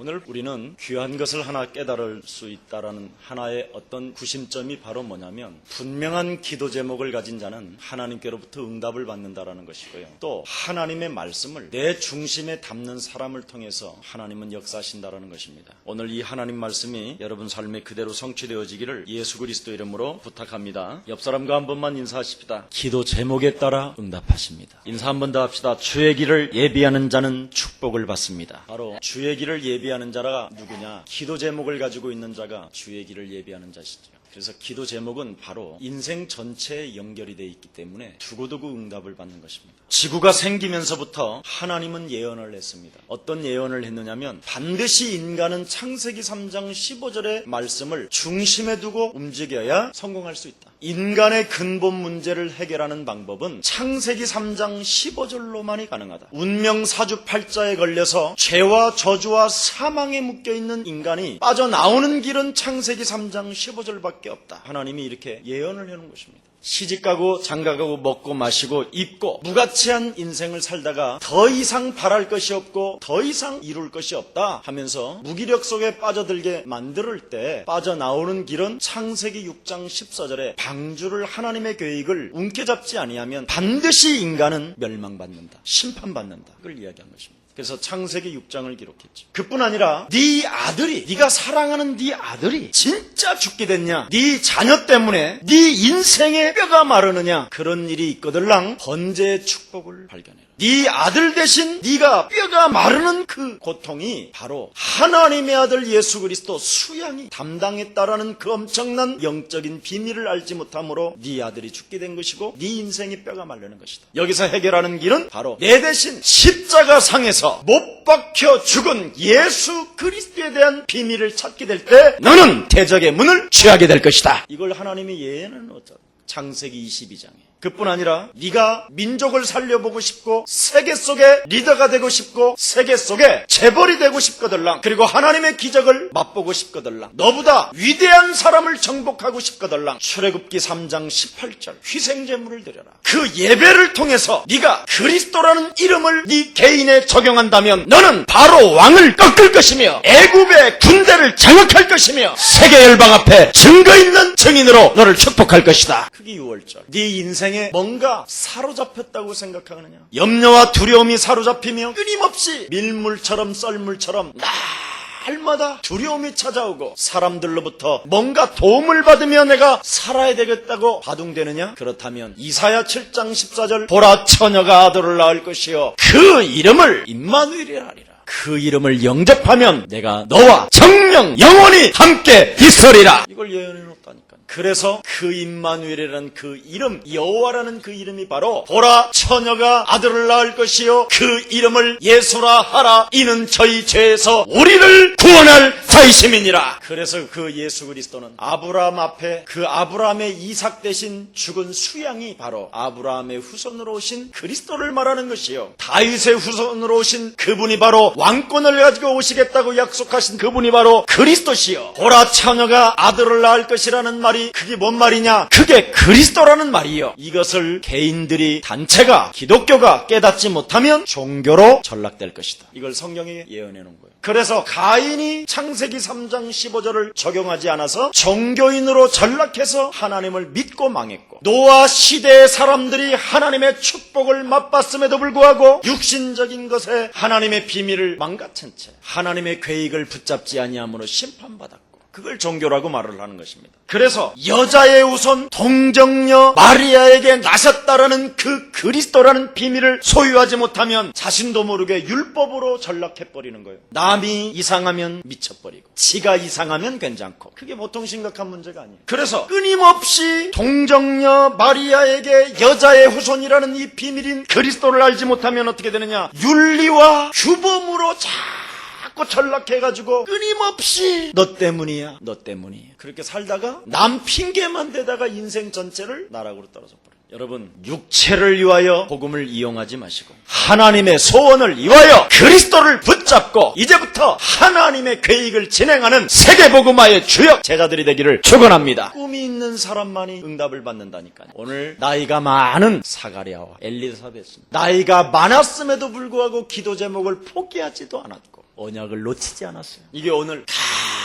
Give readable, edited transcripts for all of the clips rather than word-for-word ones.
오늘 우리는 귀한 것을 하나 깨달을 수 있다라는 하나의 어떤 구심점이 바로 뭐냐면, 분명한 기도 제목을 가진 자는 하나님께로부터 응답을 받는다라는 것이고요. 또 하나님의 말씀을 내 중심에 담는 사람을 통해서 하나님은 역사하신다라는 것입니다. 오늘 이 하나님 말씀이 여러분 삶에 그대로 성취되어지기를 예수 그리스도 이름으로 부탁합니다. 옆 사람과 한 번만 인사하십시다. 기도 제목에 따라 응답하십니다. 인사 한 번 더 합시다. 주의 길을 예비하는 자는 축복을 받습니다. 바로 주의 길을 예비하는 자가 누구냐? 기도 제목을 가지고 있는 자가 주의 길을 예비하는 자시죠. 그래서 기도 제목은 바로 인생 전체에 연결이 되어 있기 때문에 두고두고 응답을 받는 것입니다. 지구가 생기면서부터 하나님은 예언을 했습니다. 어떤 예언을 했느냐면, 반드시 인간은 창세기 3장 15절의 말씀을 중심에 두고 움직여야 성공할 수 있다. 인간의 근본 문제를 해결하는 방법은 창세기 3장 15절로만이 가능하다. 운명 사주팔자에 걸려서 죄와 저주와 사망에 묶여있는 인간이 빠져나오는 길은 창세기 3장 15절밖에 없다. 하나님이 이렇게 예언을 해놓은 것입니다. 시집가고 장가가고 먹고 마시고 입고 무가치한 인생을 살다가 더 이상 바랄 것이 없고 더 이상 이룰 것이 없다 하면서 무기력 속에 빠져들게 만들 때 빠져나오는 길은 창세기 6장 14절에 방주를 하나님의 계획을 움켜잡지 아니하면 반드시 인간은 멸망받는다, 심판받는다, 그걸 이야기한 것입니다. 그래서 창세기 6장을 기록했죠. 그뿐 아니라 네 아들이, 네가 사랑하는 네 아들이 진짜 죽게 됐냐, 네 자녀 때문에 네 인생의 뼈가 마르느냐, 그런 일이 있거들랑 번제의 축복을 발견해라. 네 아들 대신 네가 뼈가 마르는 그 고통이 바로 하나님의 아들 예수 그리스도 수양이 담당했다라는 그 엄청난 영적인 비밀을 알지 못함으로 네 아들이 죽게 된 것이고 네 인생이 뼈가 마르는 것이다. 여기서 해결하는 길은 바로 내 대신 십자가상에서 못 박혀 죽은 예수 그리스도에 대한 비밀을 찾게 될 때 너는 대적의 문을 취하게 될 것이다. 이걸 하나님이 예언은 어쩌? 창세기 22장에. 그뿐 아니라 네가 민족을 살려보고 싶고 세계 속에 리더가 되고 싶고 세계 속에 재벌이 되고 싶거들랑, 그리고 하나님의 기적을 맛보고 싶거들랑, 너보다 위대한 사람을 정복하고 싶거들랑, 출애굽기 3장 18절 희생제물을 드려라. 그 예배를 통해서 네가 그리스도라는 이름을 네 개인에 적용한다면 너는 바로 왕을 꺾을 것이며 애굽의 군대를 장악할 것이며 세계 열방 앞에 증거 있는 증인으로 너를 축복할 것이다. 그게 6월절. 네 인생 뭔가 사로잡혔다고 생각하느냐, 염려와 두려움이 사로잡히며 끊임없이 밀물처럼 썰물처럼 날마다 두려움이 찾아오고 사람들로부터 뭔가 도움을 받으며 내가 살아야 되겠다고 바둥대느냐? 그렇다면 이사야 7장 14절 보라, 처녀가 아들을 낳을 것이요 그 이름을 임마누엘이라 하리라. 그 이름을 영접하면 내가 너와 정령 영원히 함께 있으리라. 이걸 예언해 놓았다니까. 그래서 그 임마누엘이라는 그 이름, 여호와라는 그 이름이 바로 보라, 처녀가 아들을 낳을 것이요 그 이름을 예수라 하라. 이는 저희 죄에서 우리를 구원할 자이심이니라. 그래서 그 예수 그리스도는 아브라함 앞에 그 아브라함의 이삭 대신 죽은 수양이 바로 아브라함의 후손으로 오신 그리스도를 말하는 것이요, 다윗의 후손으로 오신 그분이 바로 왕권을 가지고 오시겠다고 약속하신 그분이 바로 그리스도시요, 보라, 처녀가 아들을 낳을 것이라는 말이 그게 뭔 말이냐? 그게 그리스도라는 말이요. 이것을 개인들이, 단체가, 기독교가 깨닫지 못하면 종교로 전락될 것이다. 이걸 성경에 예언해 놓은 거예요. 그래서 가인이 창세기 3장 15절을 적용하지 않아서 종교인으로 전락해서 하나님을 믿고 망했고, 노아 시대의 사람들이 하나님의 축복을 맛봤음에도 불구하고 육신적인 것에 하나님의 비밀을 망가뜨린 채 하나님의 계획을 붙잡지 아니함으로 심판받았고, 그걸 종교라고 말을 하는 것입니다. 그래서 여자의 우선 동정녀 마리아에게 나셨다라는 그 그리스도라는 비밀을 소유하지 못하면 자신도 모르게 율법으로 전락해버리는 거예요. 남이 이상하면 미쳐버리고 지가 이상하면 괜찮고, 그게 보통 심각한 문제가 아니에요. 그래서 끊임없이 동정녀 마리아에게 여자의 후손이라는 이 비밀인 그리스도를 알지 못하면 어떻게 되느냐, 윤리와 규범으로 자꾸 전락해가지고 끊임없이 너 때문이야, 너 때문이야, 그렇게 살다가 남 핑계만 대다가 인생 전체를 나락으로 떨어져 버려요. 여러분, 육체를 위하여 복음을 이용하지 마시고 하나님의 소원을 위하여 그리스도를 붙잡고 이제부터 하나님의 계획을 진행하는 세계복음화의 주역 제자들이 되기를 축원합니다. 꿈이 있는 사람만이 응답을 받는다니까요. 오늘 나이가 많은 사가랴와 엘리사벳은 나이가 많았음에도 불구하고 기도 제목을 포기하지도 않았고 언약을 놓치지 않았어요. 이게 오늘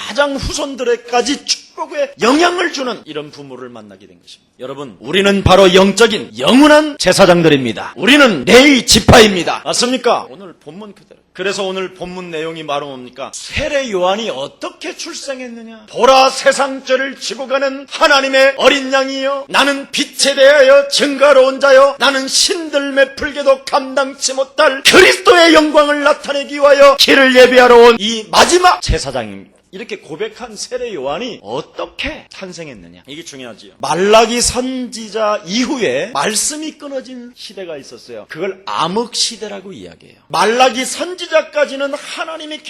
가장 후손들에까지 축복에 영향을 주는 이런 부모를 만나게 된 것입니다. 여러분, 우리는 바로 영적인 영원한 제사장들입니다. 우리는 레위 지파입니다. 맞습니까? 오늘 본문 그대로. 그래서 오늘 본문 내용이 바로 뭡니까? 세례 요한이 어떻게 출생했느냐? 보라, 세상 죄를 지고 가는 하나님의 어린 양이여, 나는 빛에 대하여 증거로운 자여, 나는 신들매 풀게도 감당치 못할 그리스도의 영광을 나타내기 위하여 길을 예비하러 온 이 마지막 제사장입니다. 이렇게 고백한 세례 요한이 어떻게 탄생했느냐? 이게 중요하지요. 말라기 선지자 이후에 말씀이 끊어진 시대가 있었어요. 그걸 암흑 시대라고 이야기해요. 말라기 선지자까지는 하나님이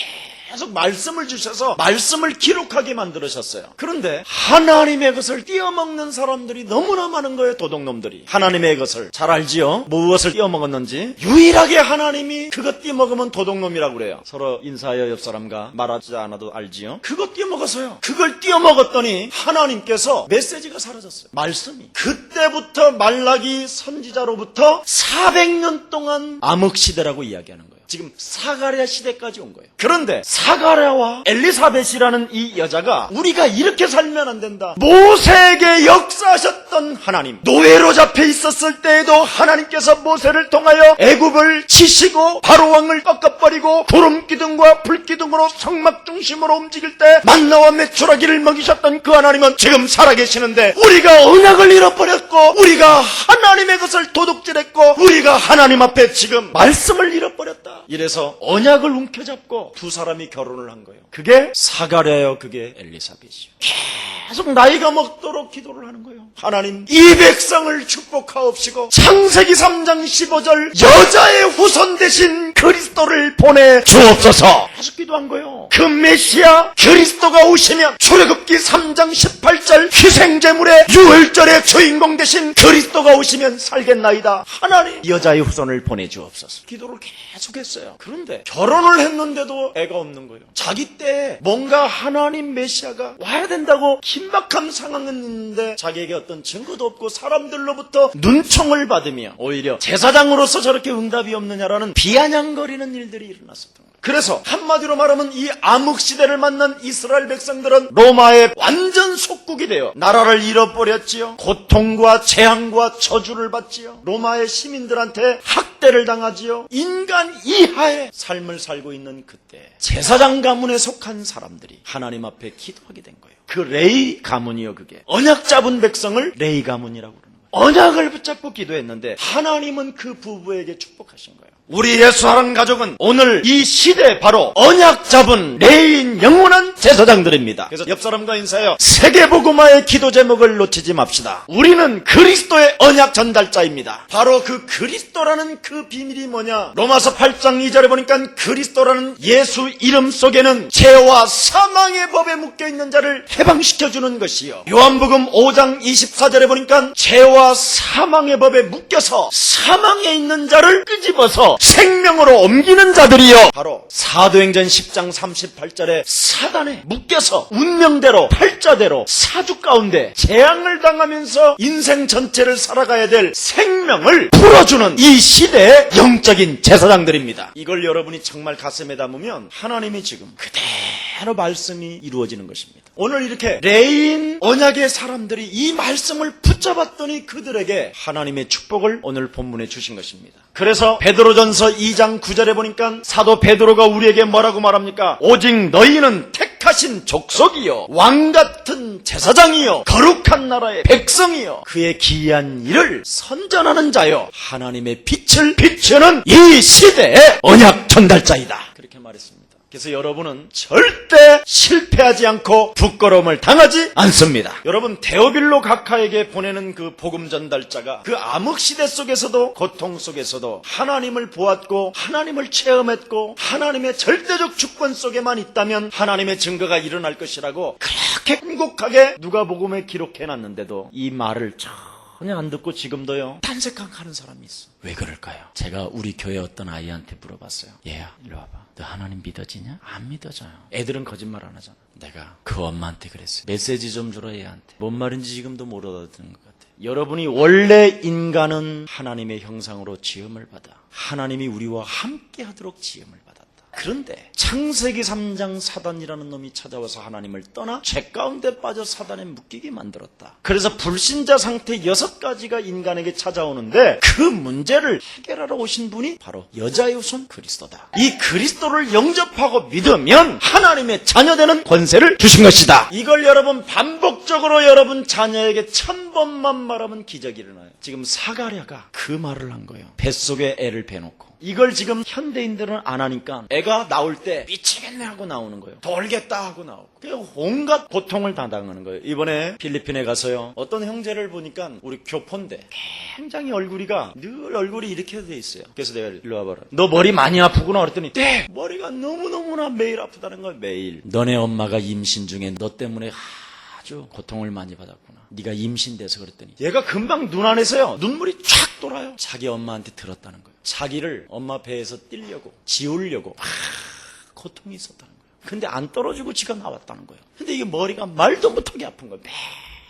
계속 말씀을 주셔서 말씀을 기록하게 만들으셨어요. 그런데 하나님의 것을 띄어먹는 사람들이 너무나 많은 거예요. 도둑놈들이. 하나님의 것을 잘 알지요? 무엇을 띄어먹었는지. 유일하게 하나님이 그것 띄어먹으면 도둑놈이라고 그래요. 서로 인사하여 옆 사람과 말하지 않아도 알지요? 그것 띄어먹었어요. 그걸 띄어먹었더니 하나님께서 메시지가 사라졌어요. 말씀이. 그때부터 말라기 선지자로부터 400년 동안 암흑시대라고 이야기하는 거예요. 지금 사가랴 시대까지 온 거예요. 그런데 사가랴와 엘리사벳이라는 이 여자가 우리가 이렇게 살면 안 된다. 모세에게 역사하셨던 하나님, 노예로 잡혀 있었을 때에도 하나님께서 모세를 통하여 애굽을 치시고 바로 왕을 꺾어버리고 구름 기둥과 불 기둥으로 성막 중심으로 움직일 때 만나와 메추라기를 먹이셨던 그 하나님은 지금 살아계시는데, 우리가 언약을 잃어버렸고 우리가 하나님의 것을 도둑질했고 우리가 하나님 앞에 지금 말씀을 잃어버렸다. 이래서 언약을 움켜잡고 두 사람이 결혼을 한 거예요. 그게 사가랴요, 그게 엘리사벳이요. 계속 나이가 먹도록 기도를 하는 거예요. 하나님, 이 백성을 축복하옵시고 창세기 3장 15절 여자의 후손 대신 그리스도를 보내 주옵소서. 계속 기도한 거예요. 그 메시아 그리스도가 오시면 출애굽기 3장 18절 희생제물의 유월절의 주인공 대신 그리스도가 오시면 살겠나이다. 하나님, 여자의 후손을 보내 주옵소서. 기도를 계속했어요. 그런데 결혼을 했는데도 애가 없는 거예요. 자기 때 뭔가 하나님 메시아가 와야 된다고 긴박한 상황은 있는데 자기에게 어떤 증거도 없고 사람들로부터 눈총을 받으며 오히려 제사장으로서 저렇게 응답이 없느냐라는 비아냥거리는 일들이 일어났었던 거예요. 그래서 한마디로 말하면 이 암흑시대를 만난 이스라엘 백성들은 로마의 완전 속국이 되어 나라를 잃어버렸지요. 고통과 재앙과 저주를 받지요. 로마의 시민들한테 학대를 당하지요. 인간 이하의 삶을 살고 있는 그때 제사장 가문에 속한 사람들이 하나님 앞에 기도하게 된 거예요. 그 레위 가문이요, 그게. 언약 잡은 백성을 레위 가문이라고 그러는 거예요. 언약을 붙잡고 기도했는데 하나님은 그 부부에게 축복하신 거예요. 우리 예수하는 가족은 오늘 이 시대 바로 언약 잡은 레위인 영원한 제사장들입니다. 그래서 옆 사람과 인사해요. 세계복음화의 기도 제목을 놓치지 맙시다. 우리는 그리스도의 언약 전달자입니다. 바로 그 그리스도라는 그 비밀이 뭐냐? 로마서 8장 2절에 보니까 그리스도라는 예수 이름 속에는 죄와 사망의 법에 묶여있는 자를 해방시켜주는 것이요, 요한복음 5장 24절에 보니까 죄와 사망의 법에 묶여서 사망에 있는 자를 끄집어서 생명으로 옮기는 자들이요, 바로 사도행전 10장 38절에 사단에 묶여서 운명대로 팔자대로 사주 가운데 재앙을 당하면서 인생 전체를 살아가야 될 생명을 풀어주는 이 시대의 영적인 제사장들입니다. 이걸 여러분이 정말 가슴에 담으면 하나님이 지금 그대로 말씀이 이루어지는 것입니다. 오늘 이렇게 레인 언약의 사람들이 이 말씀을 붙잡았더니 그들에게 하나님의 축복을 오늘 본문에 주신 것입니다. 그래서 베드로전서 2장 9절에 보니까 사도 베드로가 우리에게 뭐라고 말합니까? 오직 너희는 택하신 족속이요, 왕같은 제사장이요, 거룩한 나라의 백성이요, 그의 기이한 일을 선전하는 자요, 하나님의 빛을 비추는 이 시대의 언약 전달자이다. 그렇게 말했습니다. 그래서 여러분은 절대 실패하지 않고 부끄러움을 당하지 않습니다. 여러분, 데오빌로 각하에게 보내는 그 복음 전달자가 그 암흑시대 속에서도 고통 속에서도 하나님을 보았고 하나님을 체험했고 하나님의 절대적 주권 속에만 있다면 하나님의 증거가 일어날 것이라고 그렇게 궁곡하게 누가복음에 기록해놨는데도 이 말을 전혀 안 듣고 지금도요 탄색하는 사람이 있어. 왜 그럴까요? 제가 우리 교회 어떤 아이한테 물어봤어요. 얘야, 일로 와봐. 너 하나님 믿어지냐? 안 믿어져요. 애들은 거짓말 안 하잖아. 내가 그 엄마한테 그랬어요. 메시지 좀 주라 얘한테. 뭔 말인지 지금도 못 알아듣는 것 같아. 여러분이 원래 인간은 하나님의 형상으로 지음을 받아 하나님이 우리와 함께 하도록 지음을 받았다. 그런데 창세기 3장 사단이라는 놈이 찾아와서 하나님을 떠나 죄 가운데 빠져 사단에 묶이게 만들었다. 그래서 불신자 상태 6가지가 인간에게 찾아오는데 그 문제를 해결하러 오신 분이 바로 여자의 후손 그리스도다. 이 그리스도를 영접하고 믿으면 하나님의 자녀되는 권세를 주신 것이다. 이걸 여러분 반복적으로 여러분 자녀에게 1000번만 말하면 기적이 일어나요. 지금 사가랴가 그 말을 한 거예요. 뱃속에 애를 베놓고. 이걸 지금 현대인들은 안 하니까 애가 나올 때 미치겠네 하고 나오는 거예요. 돌겠다 하고 나오고. 온갖 고통을 다 당하는 거예요. 이번에 필리핀에 가서요. 어떤 형제를 보니까 우리 교포인데 굉장히 얼굴이가 늘 얼굴이 이렇게 돼 있어요. 그래서 내가 일로 와봐라. 너 머리 많이 아프구나 그랬더니 네! 머리가 너무너무나 매일 아프다는 거예요. 매일. 너네 엄마가 임신 중에 너 때문에 아주 고통을 많이 받았구나. 네가 임신돼서 그랬더니 얘가 금방 눈 안에서요. 눈물이 쫙 돌아요. 자기 엄마한테 들었다는 거예요. 자기를 엄마 배에서 띄려고 지우려고 막 고통이 있었다는 거예요. 근데 안 떨어지고 지가 나왔다는 거예요. 근데 이게 머리가 말도 못하게 아픈 거예요.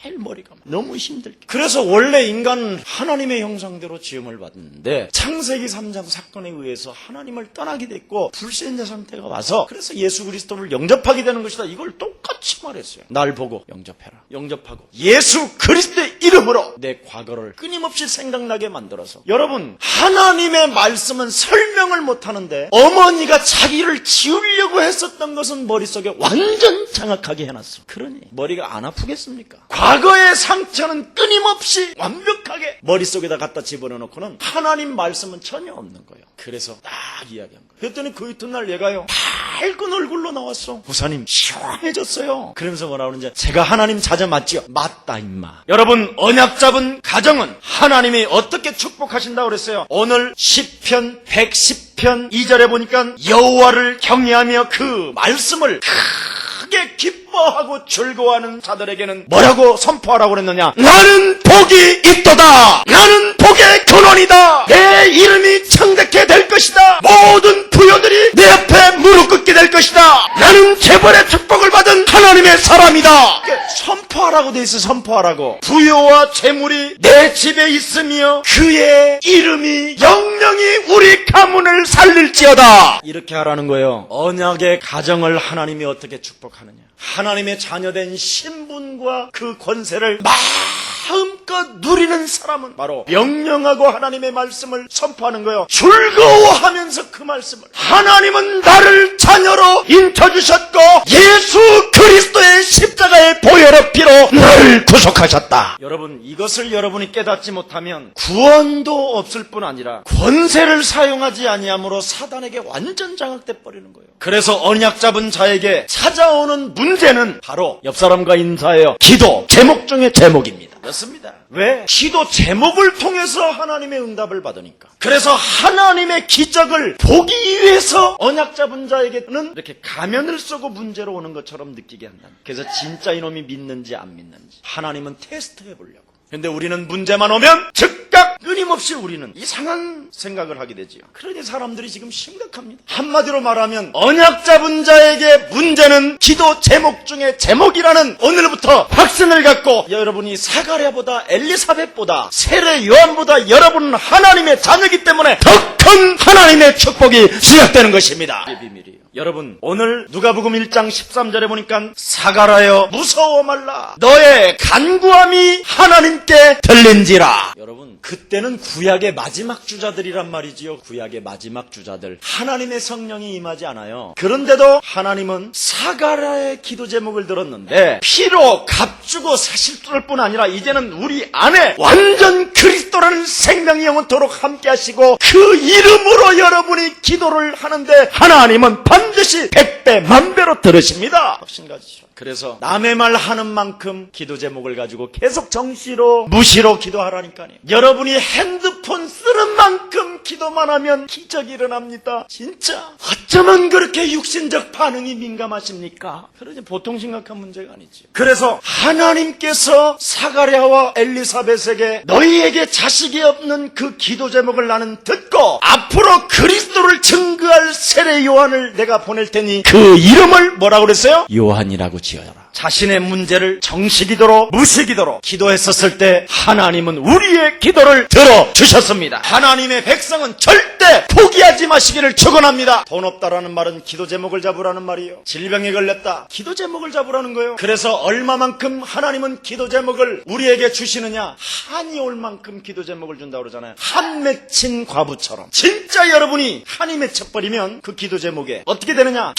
매일 머리가 너무 힘들게. 그래서 원래 인간은 하나님의 형상대로 지음을 받는데 창세기 3장 사건에 의해서 하나님을 떠나게 됐고 불신자 상태가 와서 그래서 예수 그리스도를 영접하게 되는 것이다. 이걸 똑같이 말했어요. 날 보고 영접해라. 영접하고 예수 그리스도의 이름으로 내 과거를 끊임없이 생각나게 만들어서. 여러분, 하나님의 말씀은 설명을 못하는데 어머니가 자기를 지우려고 했었던 것은 머릿속에 완전 장악하게 해놨어. 그러니 머리가 안 아프겠습니까? 과거의 상처는 끊임없이 완벽하게 머릿속에다 갖다 집어넣어놓고는 하나님 말씀은 전혀 없는 거예요. 그래서 딱 이야기한 거예요. 그랬더니 그 이튿날 얘가요 밝은 얼굴로 나왔어. 목사님 시원해졌어요. 그러면서 뭐라 그러는지 제가 하나님 자녀 맞지요? 맞다 임마. 여러분, 언약 잡은 가정은 하나님이 어떻게 축복하신다고 그랬어요? 오늘 시편 110편 2절에 보니까 여호와를 경외하며 그 말씀을 크게 기뻐하고 즐거워하는 자들에게는 뭐라고 선포하라고 그랬느냐? 나는 복이 있도다. 나는 복의 근원이다. 내 이름이 청대케 될 것이다. 모든 부여들이 내 앞에 무릎 꿇게 될 것이다. 나는 재벌의 축복을 받은 하나님의 사람이다. 선포하라고 돼 있어. 선포하라고. 부여와 재물이 내 집에 있으며 그의 이름이 영영이 우리 가문을 살릴지어다. 이렇게 하라는 거예요. 언약의 가정을 하나님이 어떻게 축복하느냐? 하나님의 자녀된 신분과 그 권세를 마음껏 누리는 사람은 바로 명령하고 하나님의 말씀을 선포하는 거예요. 즐거워하면서 그 말씀을. 하나님은 나를 자녀로 인쳐주셨고 예수 그리스도의 십자가의 보혈의 피로 나를 구속하셨다. 여러분, 이것을 여러분이 깨닫지 못하면 구원도 없을 뿐 아니라 권세를 사용하지 아니함으로 사단에게 완전 장악돼 버리는 거예요. 그래서 언약 잡은 자에게 찾아오는 문제는 바로 옆 사람과 인사해요. 기도 제목 중에 제목입니다. 였습니다. 왜? 기도 제목을 통해서 하나님의 응답을 받으니까. 그래서 하나님의 기적을 보기 위해서 언약 잡은 자에게는 이렇게 가면을 쓰고 문제로 오는 것처럼 느끼게 한다. 그래서 진짜 이놈이 믿는지 안 믿는지 하나님은 테스트해 보려고. 근데 우리는 문제만 오면 즉각 끊임없이 우리는 이상한 생각을 하게 되지요. 그러니 사람들이 지금 심각합니다. 한마디로 말하면 언약 잡은 자에게 문제는 기도 제목 중에 제목이라는 오늘부터 확신을 갖고 여러분이 사가랴보다 엘리사벳보다 세례 요한보다 여러분은 하나님의 자녀이기 때문에 더 큰 하나님의 축복이 시작되는 것입니다. 이게 비밀이에요. 여러분, 오늘 누가복음 1장 13절에 보니까 사가랴여 무서워 말라 너의 간구함이 하나님께 들린지라. 여러분, 그때는 구약의 마지막 주자들이란 말이지요. 구약의 마지막 주자들. 하나님의 성령이 임하지 않아요. 그런데도 하나님은 사가랴의 기도 제목을 들었는데 피로 값주고 사실 뚫을 뿐 아니라 이제는 우리 안에 완전 그리스도라는 생명이 영원토록 함께 하시고 그 이름으로 여러분이 기도를 하는데 하나님은 반드시 100배 만배로 들으십니다. 확신 가지죠. 그래서 남의 말 하는 만큼 기도 제목을 가지고 계속 정시로 무시로 기도하라니까요. 여러분이 핸드폰 쓰는 만큼 기도만 하면 기적이 일어납니다. 진짜 어쩌면 그렇게 육신적 반응이 민감하십니까? 그러지 보통 심각한 문제가 아니죠. 그래서 하나님께서 사가랴와 엘리사벳에게 너희에게 자식이 없는 그 기도 제목을 나는 듣고 앞으로 그리스도를 증거할 세례 요한을 내가 보낼 테니 그 이름을 뭐라고 그랬어요? 요한이라고 지어라. 자신의 문제를 정시기도로 무시기도로 기도했었을 때 하나님은 우리의 기도를 들어주셨습니다. 하나님의 백성은 절대 포기하지 마시기를 축원합니다. 돈 없다라는 말은 기도 제목을 잡으라는 말이에요. 질병에 걸렸다, 기도 제목을 잡으라는 거예요. 그래서 얼마만큼 하나님은 기도 제목을 우리에게 주시느냐, 한이 올 만큼 기도 제목을 준다고 그러잖아요. 한 맺힌 과부처럼. 진짜 여러분이 한이 맺혀버리면 그 기도 제목에 어떻게 되느냐,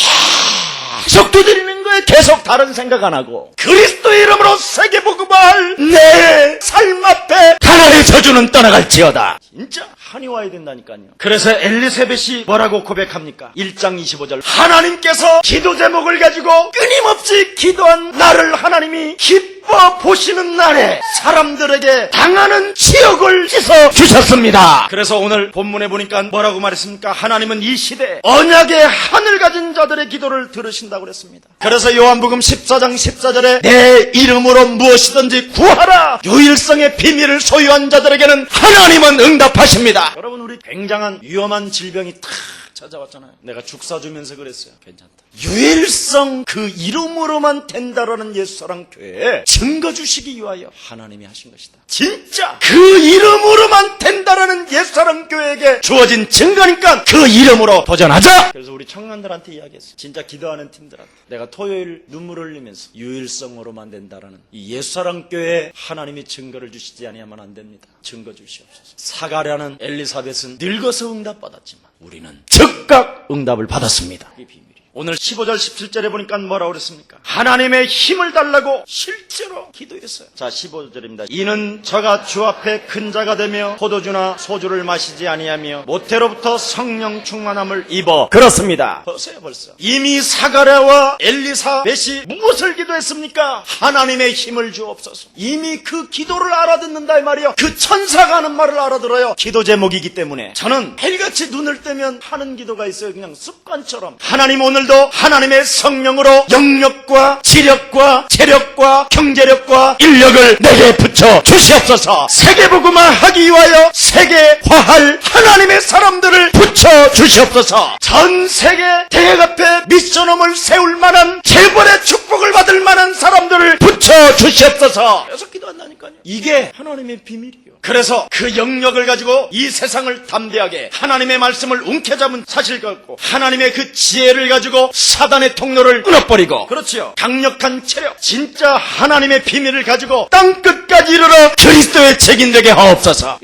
계속 두드리는 거에 계속 다른 생각 안 하고 그리스도의 이름으로 세계복음할 내 삶 앞에 하나님의 저주는 떠나갈지어다. 진짜 한이 와야 된다니까요. 그래서 엘리사벳이 뭐라고 고백합니까? 1장 25절, 하나님께서 기도 제목을 가지고 끊임없이 기도한 나를 하나님이 기뻐 보시는 날에 사람들에게 당하는 지옥을 씻어 주셨습니다. 그래서 오늘 본문에 보니까 뭐라고 말했습니까? 하나님은 이 시대에 언약의 하늘 가진 자들의 기도를 들으신다고 그랬습니다. 그래서 요한복음 14장 14절에 내 이름으로 무엇이든지 구하라, 유일성의 비밀을 소유한 자들에게는 하나님은 응답하십니다. 여러분, 우리 굉장한 위험한 질병이 탁 찾아왔잖아요. 내가 죽 사주면서 그랬어요. 괜찮다. 유일성 그 이름으로만 된다라는 예수사랑 교회에 증거 주시기 위하여 하나님이 하신 것이다. 진짜 그 이름으로만 된다라는 예수사랑 교회에게 주어진 증거니까 그 이름으로 도전하자. 그래서 우리 청년들한테 이야기했어요. 진짜 기도하는 팀들한테 내가 토요일 눈물 흘리면서 유일성으로만 된다라는 이 예수사랑 교회에 하나님이 증거를 주시지 아니하면 안 됩니다. 증거 주시옵소서. 사가랴는 엘리사벳은 늙어서 응답받았지만 우리는 즉각 응답을 받았습니다. 이게 비밀이에요. 오늘 15절 17절에 보니까 뭐라고 그랬습니까? 하나님의 힘을 달라고 실제로 기도했어요. 자, 15절입니다. 이는 저가 주 앞에 큰 자가 되며 포도주나 소주를 마시지 아니하며 모태로부터 성령 충만함을 입어. 그렇습니다. 보세요, 벌써 이미 사가랴와 엘리사벳이 무엇을 기도했습니까? 하나님의 힘을 주옵소서. 이미 그 기도를 알아듣는다 이 말이요. 그 천사가 하는 말을 알아들어요. 기도 제목이기 때문에. 저는 매일같이 눈을 뜨면 하는 기도가 있어요. 그냥 습관처럼. 하나님, 오늘도 하나님의 성령으로 영력과 지력과 체력과 경제력과 인력을 내게 붙여 주시옵소서. 세계복음화 하기 위하여 세계화할 하나님의 사람들을 붙여 주시옵소서. 전 세계 대학 앞에 미션홈을 세울 만한 재벌의 축복을 받을 만한 사람들을 붙여 주시옵소서. 계속 기도한다니까요. 이게 하나님의 비밀이에요. 그래서 그 영역을 가지고 이 세상을 담대하게 하나님의 말씀을 움켜잡은 사실 같고, 하나님의 그 지혜를 가지고 사단의 통로를 끊어버리고, 그렇지요, 강력한 체력, 진짜 하나님의 비밀을 가지고 땅끝까지 이르러 그리스도의 책임되게 하옵소서.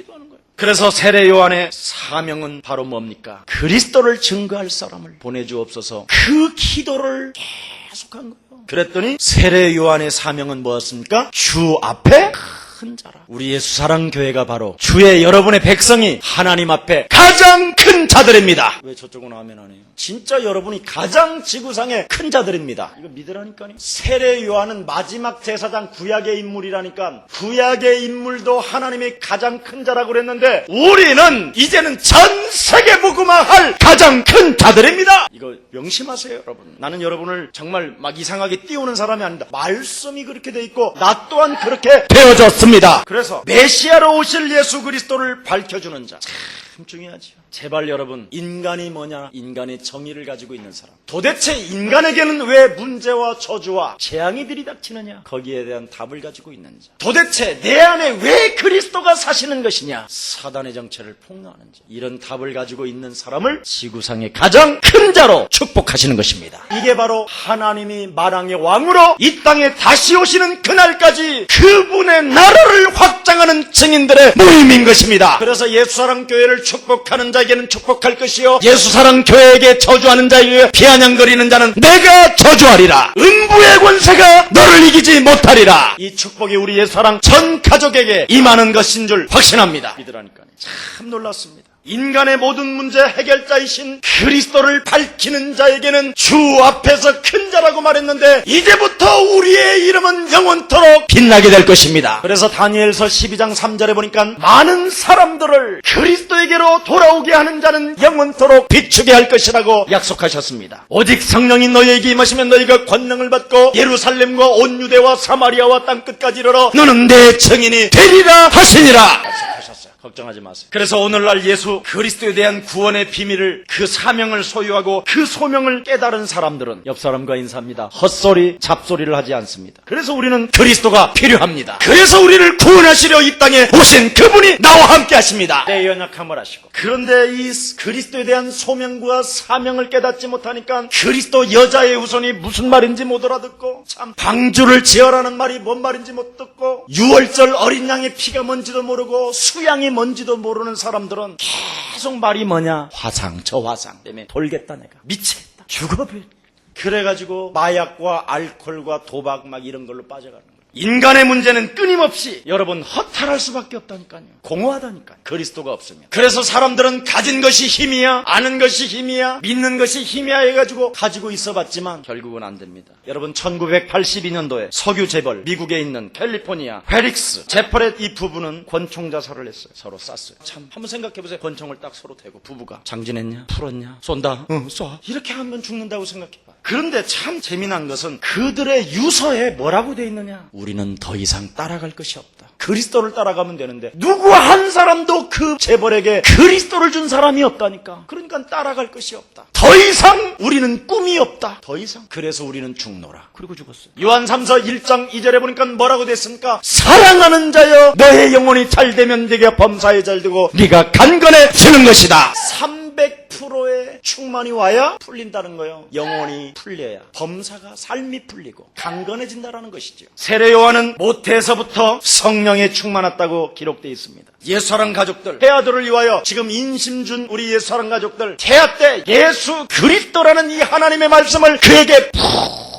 그래서 세례 요한의 사명은 바로 뭡니까? 그리스도를 증거할 사람을 보내주옵소서. 그 기도를 계속한 거예요. 그랬더니 세례 요한의 사명은 뭐였습니까? 주 앞에 큰 자라. 우리 예수 사랑 교회가 바로 주의 여러분의 백성이 하나님 앞에 가장 큰 자들입니다. 왜 저쪽은 아멘 안 해요? 진짜 여러분이 가장 지구상의 큰 자들입니다. 이거 믿으라니까요. 세례 요한은 마지막 제사장 구약의 인물이라니까. 구약의 인물도 하나님이 가장 큰 자라고 그랬는데 우리는 이제는 전 세계 복음화할 가장 큰 자들입니다. 이거 명심하세요, 여러분. 나는 여러분을 정말 막 이상하게 띄우는 사람이 아니다. 말씀이 그렇게 돼 있고 나 또한 그렇게 되어졌습니다. 그래서 메시아로 오실 예수 그리스도를 밝혀주는 자, 참 중요하죠. 제발 여러분, 인간이 뭐냐? 인간의 정의를 가지고 있는 사람. 도대체 인간에게는 왜 문제와 저주와 재앙이 들이닥치느냐? 거기에 대한 답을 가지고 있는 자. 도대체 내 안에 왜 그리스도가 사시는 것이냐? 사단의 정체를 폭로하는 자. 이런 답을 가지고 있는 사람을 지구상의 가장 큰 자로 축복하시는 것입니다. 이게 바로 하나님이 만왕의 왕으로 이 땅에 다시 오시는 그날까지 그분의 나라를 확장하는 증인들의 모임인 것입니다. 그래서 예수사랑 교회를 축복하는 자에게는 축복할 것이요, 예수사랑 교회에게 저주하는 자에게 비아냥거리는 자는 내가 저주하리라. 음부의 권세가 너를 이기지 못하리라. 이 축복이 우리 예수사랑 전 가족에게 임하는 것인 줄 확신합니다. 믿으라니까요. 참 놀랐습니다. 인간의 모든 문제 해결자이신 그리스도를 밝히는 자에게는 주 앞에서 큰 자라고 말했는데 이제부터 우리의 이름은 영원토록 빛나게 될 것입니다. 그래서 다니엘서 12장 3절에 보니까 많은 사람들을 그리스도에게로 돌아오게 하는 자는 영원토록 비추게 할 것이라고 약속하셨습니다. 오직 성령이 너희에게 임하시면 너희가 권능을 받고 예루살렘과 온 유대와 사마리아와 땅끝까지 이르러 너는 내 증인이 되리라 하시니라. 걱정하지 마세요. 그래서 오늘날 예수 그리스도에 대한 구원의 비밀을, 그 사명을 소유하고 그 소명을 깨달은 사람들은 옆 사람과 인사합니다. 헛소리, 잡소리를 하지 않습니다. 그래서 우리는 그리스도가 필요합니다. 그래서 우리를 구원하시려 이 땅에 오신 그분이 나와 함께 하십니다. 내 연약함을 아시고. 그런데 이 그리스도에 대한 소명과 사명을 깨닫지 못하니까 그리스도 여자의 후손이 무슨 말인지 못 알아듣고, 참 방주를 지어라는 말이 뭔 말인지 못 듣고, 유월절 어린 양의 피가 뭔지도 모르고 수양이 뭔지도 모르는 사람들은 계속 말이 뭐냐, 화상, 저 화상 때문에 돌겠다, 내가 미치겠다, 죽어버려. 그래가지고 마약과 알코올과 도박 막 이런 걸로 빠져가는 거예요. 인간의 문제는 끊임없이 여러분 허탈할 수밖에 없다니까요. 공허하다니까요. 그리스도가 없으면. 그래서 사람들은 가진 것이 힘이야, 아는 것이 힘이야, 믿는 것이 힘이야 해가지고 가지고 있어봤지만 결국은 안 됩니다. 여러분 1982년도에 석유 재벌, 미국에 있는 캘리포니아 페릭스 제퍼렛 이 부부는 권총 자살을 했어요. 서로 쐈어요. 참 한번 생각해보세요. 권총을 딱 서로 대고 부부가 장진했냐, 풀었냐, 쏜다, 응 쏴, 이렇게 하면 죽는다고 생각해봐. 그런데 참 재미난 것은 그들의 유서에 뭐라고 돼 있느냐, 우리는 더 이상 따라갈 것이 없다. 그리스도를 따라가면 되는데 누구 한 사람도 그 재벌에게 그리스도를 준 사람이 없다니까. 그러니까 따라갈 것이 없다. 더 이상 우리는 꿈이 없다. 더 이상. 그래서 우리는 죽노라. 그리고 죽었어요. 요한 3서 1장 2절에 보니까 뭐라고 됐습니까? 사랑하는 자여 너의 영혼이 잘되면 네가 범사에 잘되고 네가 강건해지는 것이다. 300%의 충만이 와야 풀린다는 거예요. 영혼이 풀려야 범사가, 삶이 풀리고 강건해진다는 것이죠. 세례 요한은 모태에서부터 성령에 충만했다고 기록되어 있습니다. 예수사랑 가족들, 태아들을 위하여 지금 인심 준 우리 예수사랑 가족들, 태아 때 예수 그리스도라는 이 하나님의 말씀을 그에게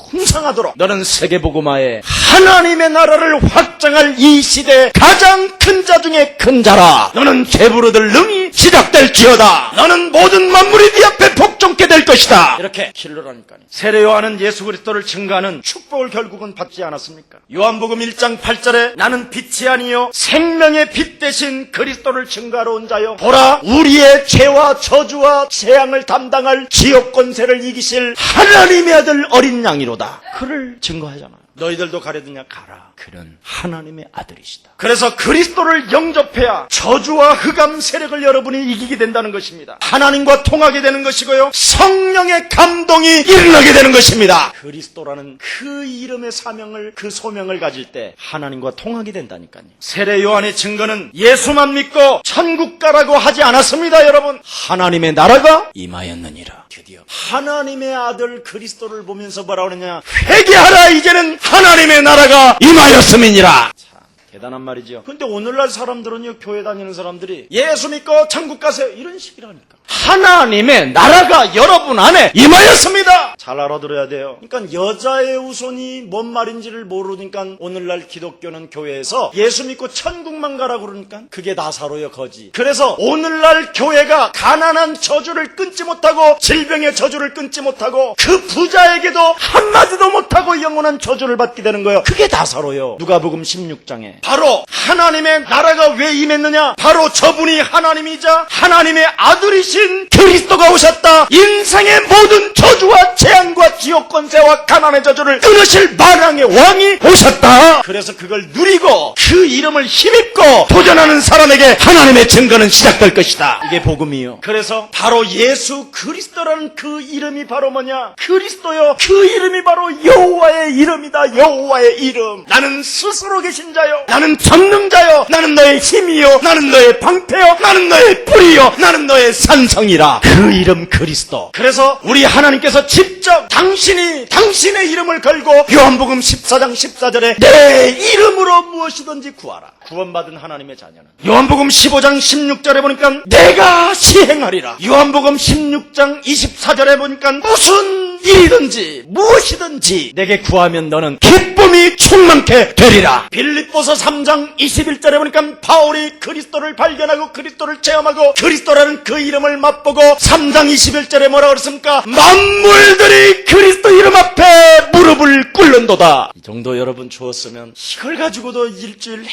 풍성하도록 너는 세계복음화에 하나님의 나라를 확장할 이 시대의 가장 큰 자 중에 큰 자라. 너는 배부르들 능히 시작될지어다. 너는 모든 만물이 네 앞에 복종케 될 것이다. 이렇게 길러라니까요. 세례 요한은 예수 그리스도를 증거하는 축복을 결국은 받지 않았습니까? 요한복음 1장 8절에 나는 빛이 아니요 생명의 빛 대신 그리스도를 증거하러 온 자요, 보라 우리의 죄와 저주와 재앙을 담당할 지옥 권세를 이기실 하나님의 아들 어린 양이로다. 그를 증거하잖아요. 너희들도 가려드냐? 가라. 그는 하나님의 아들이시다. 그래서 그리스도를 영접해야 저주와 흑암 세력을 여러분이 이기게 된다는 것입니다. 하나님과 통하게 되는 것이고요, 성령의 감동이 일어나게 되는 것입니다. 그리스도라는 그 이름의 사명을, 그 소명을 가질 때 하나님과 통하게 된다니까요. 세례 요한의 증거는 예수만 믿고 천국 가라고 하지 않았습니다. 여러분, 하나님의 나라가 임하였느니라. 드디어 하나님의 아들 그리스도를 보면서 뭐라고 그러냐, 회개하라, 이제는 하나님의 나라가 임하였음이니라. 참 대단한 말이죠. 근데 오늘날 사람들은요, 교회 다니는 사람들이 예수 믿고 천국 가세요 이런 식이라니까. 하나님의 나라가 여러분 안에 임하였습니다. 잘 알아들어야 돼요. 그러니까 여자의 후손이 뭔 말인지를 모르니까 오늘날 기독교는 교회에서 예수 믿고 천국만 가라고 그러니까 그게 나사로요, 거지. 그래서 오늘날 교회가 가난한 저주를 끊지 못하고 질병의 저주를 끊지 못하고 그 부자에게도 한마디도 못하고 영원한 저주를 받게 되는 거예요. 그게 나사로요. 누가복음 16장에 바로 하나님의 나라가 왜 임했느냐, 바로 저분이 하나님이자 하나님의 아들이신 그리스도가 오셨다. 인생의 모든 저주와 재앙과 지옥 권세와 가난의 저주를 끊으실 만왕의 왕이 오셨다. 그래서 그걸 누리고 그 이름을 힘입고 도전하는 사람에게 하나님의 증거는 시작될 것이다. 이게 복음이요. 그래서 바로 예수 그리스도라는 그 이름이 바로 뭐냐, 그리스도요, 그 이름이 바로 여호와의 이름이다. 여호와의 이름. 나는 스스로 계신 자요, 나는 전능자요, 나는 너의 힘이요, 나는 너의 방패요, 나는 너의 뿌리요, 나는 너의 산성이라. 그 이름 그리스도. 그래서 우리 하나님께서 직접 당신의 이름을 걸고 요한복음 14장 14절에 내 이름으로 무엇이든지 구하라. 구원받은 하나님의 자녀는 요한복음 15장 16절에 보니까 내가 시행하리라. 요한복음 16장 24절에 보니까 무슨 일이든지 무엇이든지 내게 구하면 너는 기쁨이 충만케 되리라. 빌립보서 3장 21절에 보니까 바울이 그리스도를 발견하고 그리스도를 체험하고 그리스도라는 그 이름을 맛보고 3장 21절에 뭐라고 그랬습니까? 만물들이 그리스도 이름 앞에 무릎을 꿇는도다. 이 정도 여러분 주었으면 이걸 가지고도 일주일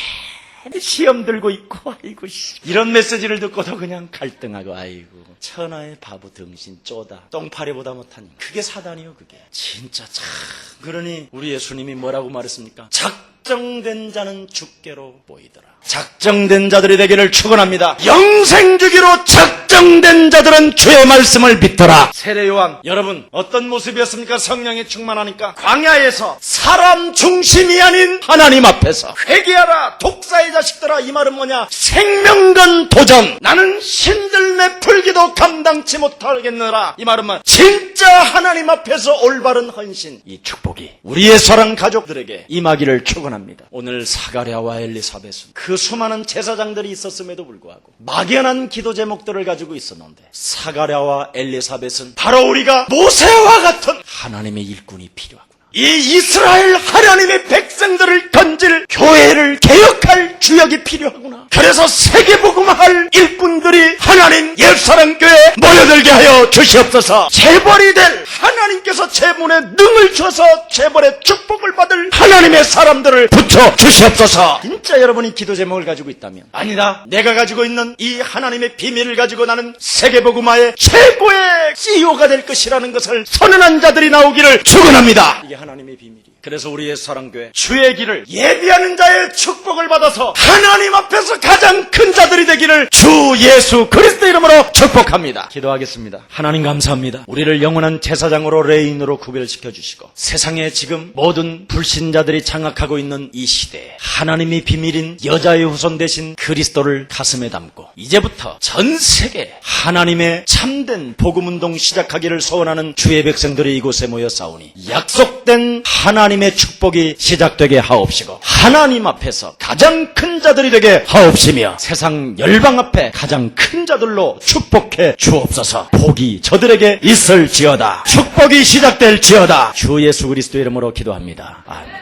시험 들고 있고, 아이고 이런 메시지를 듣고도 그냥 갈등하고, 아이고 천하의 바보 등신 쪼다 똥파리보다 못하니. 그게 사단이요. 그게 진짜 참. 그러니 우리 예수님이 뭐라고 말했습니까? 작정된 자는 주께로 보이더라. 작정된 자들이 되기를 축원합니다. 영생 주기로 작정된 자들은 주의 말씀을 믿더라. 세례 요한, 여러분 어떤 모습이었습니까? 성령에 충만하니까 광야에서 사람 중심이 아닌 하나님 앞에서 회개하라 독사의 자식들아. 이 말은 뭐냐? 생명건 도전. 나는 신들매 풀기도 감당치 못하겠느라. 이 말은 뭐냐? 진짜 하나님 앞에서 올바른 헌신. 이 축복이 우리의 사랑 가족들에게 임하기를 축원합니다. 오늘 사가랴와 엘리사벳은 그 수많은 제사장들이 있었음에도 불구하고 막연한 기도 제목들을 가지고 있었는데, 사가랴와 엘리사벳은 바로 우리가 모세와 같은 하나님의 일꾼이 필요하구나. 이 이스라엘 하나님의 백성들을 건질 교회를 개혁할 주역이 필요하구나. 그래서 세계복음할 일꾼들이 하나님 옛사랑교회에 모여들게 하여 주시옵소서. 재벌이 될 하나님께서 재문에 능을 줘서 재벌의 축복을 받을 하나님의 사람들을 붙여 주시옵소서. 진짜 여러분이 기도 제목을 가지고 있다면, 아니다, 내가 가지고 있는 이 하나님의 비밀을 가지고 나는 세계복음화의 최고의 CEO가 될 것이라는 것을 선언한 자들이 나오기를 축원합니다. 이게 하나님의 비밀이에요. 그래서 우리의 사랑교회 주의 길을 예비하는 자의 축복을 받아서 하나님 앞에서 가장 큰 자들이 되기를 주 예수 그리스도 이름으로 축복합니다. 기도하겠습니다. 하나님 감사합니다. 우리를 영원한 제사장으로 레인으로 구별시켜 주시고, 세상에 지금 모든 불신자들이 장악하고 있는 이 시대에 하나님의 비밀인 여자의 후손 되신 그리스도를 가슴에 담고 이제부터 전 세계 하나님의 참된 복음운동 시작하기를 소원하는 주의 백성들이 이곳에 모여 싸우니 약속된 하나님의 축복이 시작되게 하옵시고, 하나님 앞에서 가장 큰 자들이 되게 하옵시며, 세상 열방 앞에 가장 큰 자들로 축복해 주옵소서. 복이 저들에게 있을지어다. 축복이 시작될지어다. 주 예수 그리스도 이름으로 기도합니다. 아멘.